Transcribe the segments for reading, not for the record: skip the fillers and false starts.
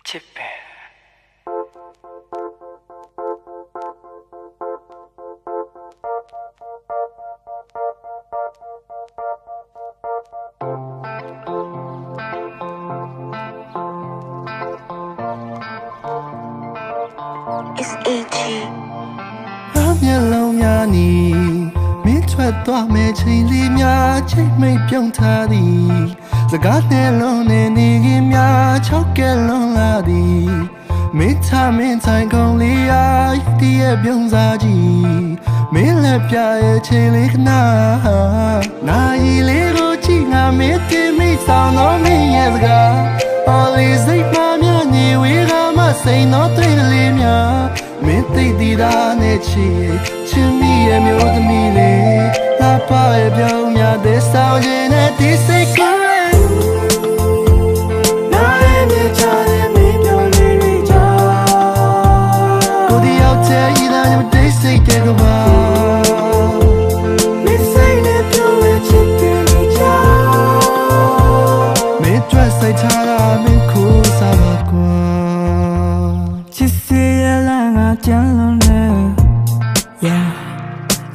ချစ်ပဲမျက်လုံးများနီမင်းထွက်သွားမဲ့ချိန်လေးများချိန်မိတ်ပြုံးထားသည်စကားနဲ့လုံးနဲ့နေခင်များချောက်ကဲလွန်လာသည်မင်းထားမင်းဆိုင်ကုန်လေးအားတည်းရဲ့ပြုံးစားကြည့်မင်းလက်ပြရဲ့ချိန်လေးခဏနာရီလေးကိုကြည့်ငါမင်းတင်မိဆောင်တော့မင်းရဲ့စကား Always စိတ်မှများနေဝေးကမှစိန်တော့တွေ့လေးများမင်းသိသည်သားနဲ့ချစ်မိရဲ့မျိုးသမီးလေးလာပါရဲ့ပြောင်းများတဲ့ဆောင်ခြင်းနဲ့ဒီစိတ်ကိုနားရဲ့မြချတဲ့မင်းပြောင်းလေးတွေကြောင့်ကိုဒီရောက်တဲ့ဤသားနဲ့ဒီစိတ်တဲ့ကဘာမင်းစိတ်နဲ့ပြောင်းရဲ့ချစ်တဲ့နေကြောင့်မင်းတွေ့စိတ်ထားတာမင်းကိုစားပါကွာချစ်စေရလာငါကြမ်းလုံးနဲ့ Yeah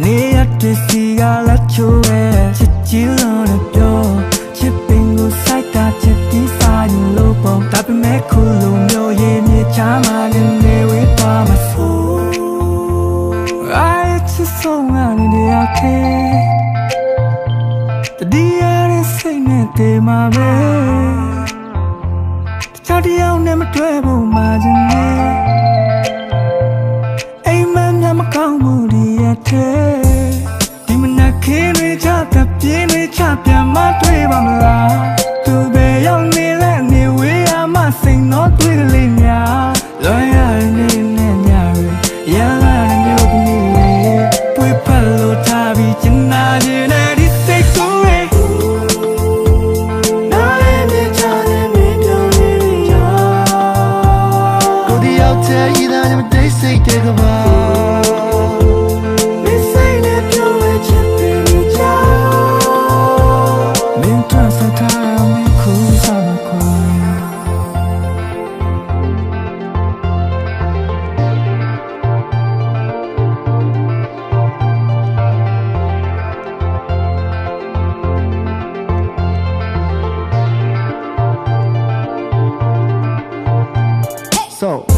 နေရတဲ့စီကလာချိုးရဲ့ချစ်ကြည့်လို့လည်းပြောချစ်ပင်ကိုစိုက်ကချစ်ပြီးစားရင်လို့ပေါ့ဒါပေမဲ့ခုလိုမျိုးရဲ့မြေချာမှလည်းနေဝေးသွားမှာဆို I just so many day okay တဒီရတဲ့စိတ်နဲ့တည်မှာပဲတခြားတယောက်နဲ့မတွေ့ဖို့မှချင်နေအိမ်မက်များမကောင်းဘူးဒီရဲ့ဒီမနက်ခင်းတွေချတဲ့ပြင်းတွေချပြန်မတွေ့ပါမလားသူပဲရောက်နေတဲ့နေဝေးရမှစိန်တော့တွေ့လေးများလွန်ရနေနဲ့ညရလာတဲ့မျိုးသမီးလေးတွေ့ဖက်လို့ထားပြီးချင်နာခြင်းနဲ့ဒီစိတ်ကိုနားရဲ့မြချတဲ့မင်းပြောင်းလေးကြောင့်ကိုဒီရောက်တဲ့ဤသားနဲ့တိတ်စိတ်တဲ့ကဘာSo